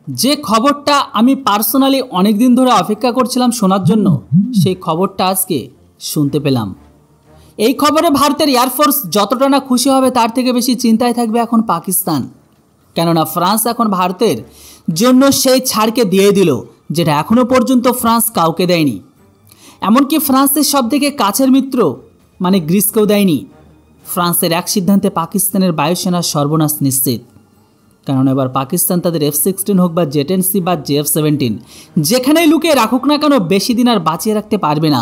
যে খবরটা আমি পার্সোনালি অনেক দিন ধরে অপেক্ষা করছিলাম শোনার জন্য, সেই খবরটা আজকে শুনতে পেলাম। এই খবরে ভারতের এয়ারফোর্স যতটা না খুশি হবে তার থেকে বেশি চিন্তায় থাকবে এখন পাকিস্তান। কেননা ফ্রান্স এখন ভারতের জন্য সেই ছাড়কে দিয়ে দিল যেটা এখনও পর্যন্ত ফ্রান্স কাউকে দেয়নি। এমনকি ফ্রান্সের সবথেকে কাছের মিত্র মানে গ্রিসকেও দেয়নি। ফ্রান্সের এক সিদ্ধান্তে পাকিস্তানের বায়ুসেনার সর্বনাশ নিশ্চিত। কারণ এবার পাকিস্তান তাদের F-16 হোক বা জেটেনসি বা JF-17 যেখানেই লুকিয়ে রাখুক না কেন বেশি দিন আর বাঁচিয়ে রাখতে পারবে না।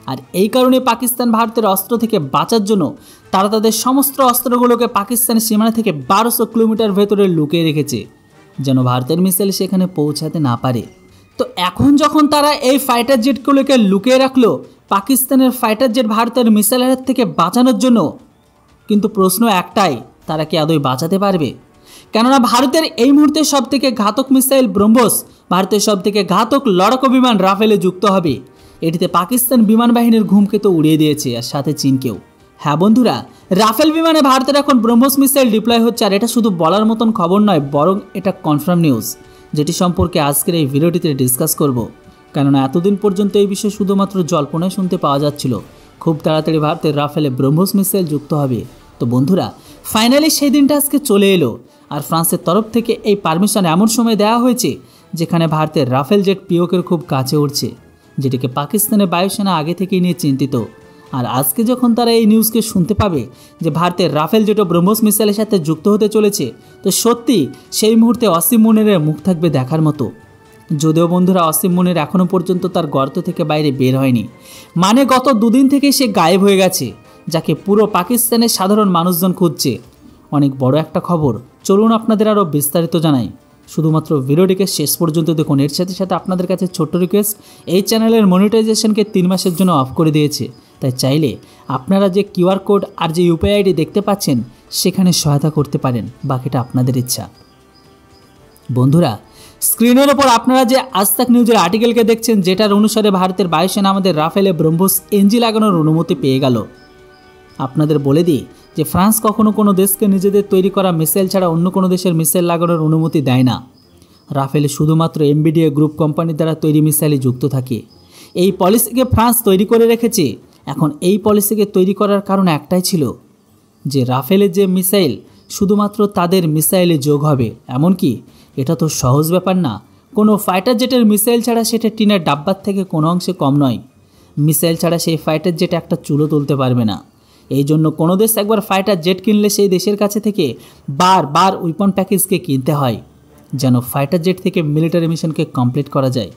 আর এই কারণে পাকিস্তান ভারতের অস্ত্র থেকে বাঁচার জন্য তারা তাদের সমস্ত অস্ত্রগুলোকে পাকিস্তানের সীমানা থেকে 1200 কিলোমিটার ভেতরে লুকিয়ে রেখেছে, যেন ভারতের মিসাইল সেখানে পৌঁছাতে না পারে। তো এখন যখন তারা এই ফাইটার জেটগুলোকে লুকিয়ে রাখলো পাকিস্তানের ফাইটার জেট ভারতের মিসাইলের থেকে বাঁচানোর জন্য, কিন্তু প্রশ্ন একটাই, তারা কি আদৌ বাঁচাতে পারবে? কেননা ভারতের এই মুহূর্তে সবথেকে ঘাতক মিসাইল ব্রহ্মোস, ভারতের সবথেকে ঘাতক লড়াকু বিমান রাফেলে যুক্ত হবে। এটিতে পাকিস্তান বিমান বাহিনীর ঘুমকে তো উড়িয়ে দিয়েছে, আর সাথে চীনকেও। হ্যাঁ বন্ধুরা, রাফেল বিমানে ভারতের এখন ব্রহ্মোস মিসাইল ডিপ্লয় হচ্ছে। আর এটা শুধু বলার মতন খবর নয়, বরং এটা কনফার্ম নিউজ, যেটি সম্পর্কে আজকের এই ভিডিওটিতে ডিসকাস করব। কেননা এতদিন পর্যন্ত এই বিষয়ে শুধুমাত্র জল্পনায় শুনতে পাওয়া যাচ্ছিল। খুব তাড়াতাড়ি ভারতের রাফেলে ব্রহ্মোস মিসাইল যুক্ত হবে। তো বন্ধুরা, ফাইনালি সেই দিনটা আজকে চলে এলো। আর ফ্রান্সের তরফ থেকে এই পারমিশন এমন সময় দেওয়া হয়েছে যেখানে ভারতের রাফেল জেট পিওকের খুব কাছে উঠছে, যেটিকে পাকিস্তানের বায়ুসেনা আগে থেকেই নিয়ে চিন্তিত। আর আজকে যখন তারা এই নিউজকে শুনতে পাবে যে ভারতের রাফেল জেটও ব্রহ্মোস মিসাইলের সাথে যুক্ত হতে চলেছে, তো সত্যি সেই মুহূর্তে অসীম মুনিরের মুখ থাকবে দেখার মতো। যদিও বন্ধুরা, অসীম মুনির এখনও পর্যন্ত তার গর্ত থেকে বাইরে বের হয়নি, মানে গত দুদিন থেকে সে গায়েব হয়ে গেছে, যাকে পুরো পাকিস্তানের সাধারণ মানুষজন খুঁজছে। অনেক বড় একটা খবর, চলুন আপনাদের আরও বিস্তারিত জানাই। শুধুমাত্র ভিডিওটিকে শেষ পর্যন্ত দেখুন। এর সাথে সাথে আপনাদের কাছে ছোট্ট রিকোয়েস্ট, এই চ্যানেলের মনিটাইজেশনকে 3 মাসের জন্য অফ করে দিয়েছে, তাই চাইলে আপনারা যে QR কোড আর যে UPI ID দেখতে পাচ্ছেন সেখানে সহায়তা করতে পারেন, বাকিটা আপনাদের ইচ্ছা। বন্ধুরা, স্ক্রিনের ওপর আপনারা যে আজ তাক নিউজের আর্টিকেলকে দেখছেন, যেটার অনুসারে ভারতের বায়ুসেনা আমাদের রাফেলে ব্রহ্মোস এনজি লাগানোর অনুমতি পেয়ে গেল। আপনাদের বলে দিই যে ফ্রান্স কখনো কোনো দেশকে নিজেদের তৈরি করা মিসাইল ছাড়া অন্য কোনো দেশের মিসাইল লাগানোর অনুমতি দেয় না। রাফেলে শুধুমাত্র MBDA গ্রুপ কোম্পানি দ্বারা তৈরি মিসাইলই যুক্ত থাকে। এই পলিসিকে ফ্রান্স তৈরি করে রেখেছে। এখন এই পলিসিকে তৈরি করার কারণ একটাই ছিল যে রাফেলের যে মিসাইল শুধুমাত্র তাদের মিসাইলে যোগ হবে। এমনকি এটা তো সহজ ব্যাপার না, কোনো ফাইটার জেটের মিসাইল ছাড়া সেটা টিনের ডাব্বার থেকে কোনো অংশে কম নয়। মিসাইল ছাড়া সেই ফাইটার জেট একটা চুলো তুলতে পারবে না। এই জন্য কোনো দেশ একবার ফাইটার জেট কিনলে সেই দেশের কাছে থেকে বারবার উইপন প্যাকেজকে কিনতে হয়, যেন ফাইটার জেট থেকে মিলিটারি মিশনকে কমপ্লিট করা যায়।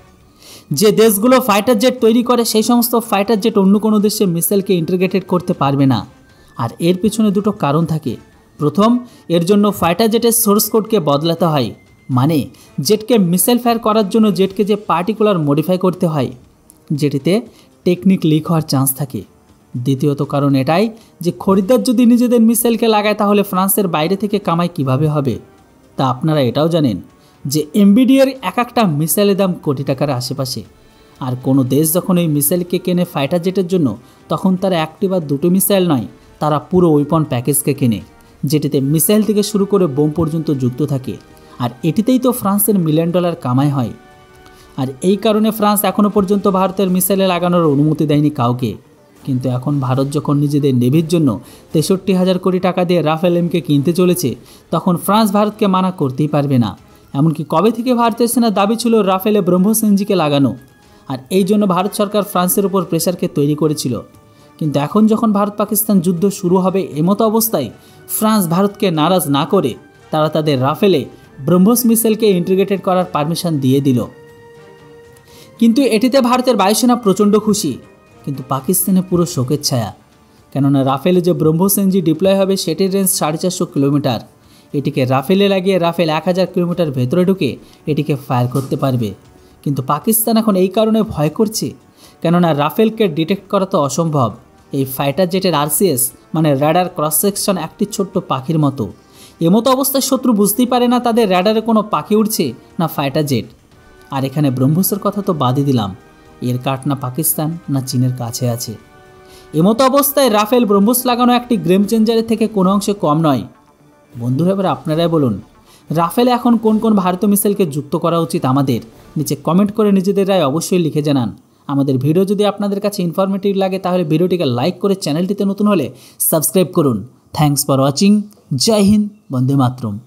যে দেশগুলো ফাইটার জেট তৈরি করে সেই সমস্ত ফাইটার জেট অন্য কোনো দেশের মিসাইলকে ইন্টিগ্রেটেড করতে পারবে না। আর এর পিছনে দুটো কারণ থাকে। প্রথম, এর জন্য ফাইটার জেটের সোর্স কোডকে বদলাতে হয়, মানে জেটকে মিসাইল ফায়ার করার জন্য জেটকে যে পার্টিকুলার মডিফাই করতে হয়, যেটিতে টেকনিক লিক হওয়ার চান্স থাকে। দ্বিতীয়ত কারণ এটাই যে খরিদ্দার যদি নিজেদের মিসাইলকে লাগায় তাহলে ফ্রান্সের বাইরে থেকে কামাই কিভাবে হবে। তা আপনারা এটাও জানেন যে MBDA-র এক একটা মিসাইলের দাম কোটি টাকার আশেপাশে। আর কোনো দেশ যখন এই মিসাইলকে কেনে ফাইটার জেটের জন্য, তখন তারা একটি বা দুটো মিসাইল নয়, তারা পুরো ওয়েপন প্যাকেজকে কেনে, যেটিতে মিসাইল থেকে শুরু করে বোম পর্যন্ত যুক্ত থাকে। আর এটিতেই তো ফ্রান্সের $1 মিলিয়ন কামাই হয়। আর এই কারণে ফ্রান্স এখনও পর্যন্ত ভারতের মিসাইলে লাগানোর অনুমতি দেয়নি কাউকে। কিন্তু এখন ভারত যখন নিজেদের নেভির জন্য 63,000 কোটি টাকা দিয়ে রাফেল এমকে কিনতে চলেছে, তখন ফ্রান্স ভারতকে মানা করতেই পারবে না। এমনকি কবে থেকে ভারতের সেনার দাবি ছিল রাফেলে ব্রহ্মোস এনজিকে লাগানো, আর এই জন্য ভারত সরকার ফ্রান্সের উপর প্রেশারকে তৈরি করেছিল। কিন্তু এখন যখন ভারত পাকিস্তান যুদ্ধ শুরু হবে, এমতো অবস্থায় ফ্রান্স ভারতকে নারাজ না করে তারা তাদের রাফেলে ব্রহ্মোস মিসাইলকে ইন্টিগ্রেটেড করার পারমিশন দিয়ে দিল। কিন্তু এটিতে ভারতের বায়ুসেনা প্রচণ্ড খুশি, কিন্তু পাকিস্তানে পুরো শোকের ছায়া। কেননা রাফেলে যে ব্রহ্মোস এনজি ডিপ্লয় হবে সেটির রেঞ্জ 450 কিলোমিটার। এটিকে রাফেলে লাগিয়ে রাফেল 1000 কিলোমিটার ভেতরে ঢুকে এটিকে ফায়ার করতে পারবে। কিন্তু পাকিস্তান এখন এই কারণে ভয় করছে, কেননা রাফেলকে ডিটেক্ট করা তো অসম্ভব। এই ফাইটার জেটের RCS মানে র্যাডার ক্রস সেকশন একটি ছোট্ট পাখির মতো। এমতো অবস্থায় শত্রু বুঝতেই পারে না তাদের র্যাডারে কোনো পাখি উঠছে না ফাইটার জেট। আর এখানে ব্রহ্মোসের কথা তো বাদই দিলাম, এর কাঠ না পাকিস্তান না চীনের কাছে আছে। এমতো অবস্থায় রাফেল ব্রহ্মোস লাগানো একটি গেম চেঞ্জারের থেকে কোনো অংশে কম নয়। বন্ধুরা, এবার আপনারাই বলুন, রাফেলে এখন কোন কোন ভারতীয় মিসাইলকে যুক্ত করা উচিত আমাদের, নিচে কমেন্ট করে নিজেদের রায় অবশ্যই লিখে জানান। আমাদের ভিডিও যদি আপনাদের কাছে ইনফরমেটিভ লাগে তাহলে ভিডিওটিকে লাইক করে চ্যানেলটিতে নতুন হলে সাবস্ক্রাইব করুন। Thanks for watching. জয় হিন্দ, বন্দে মাতরম।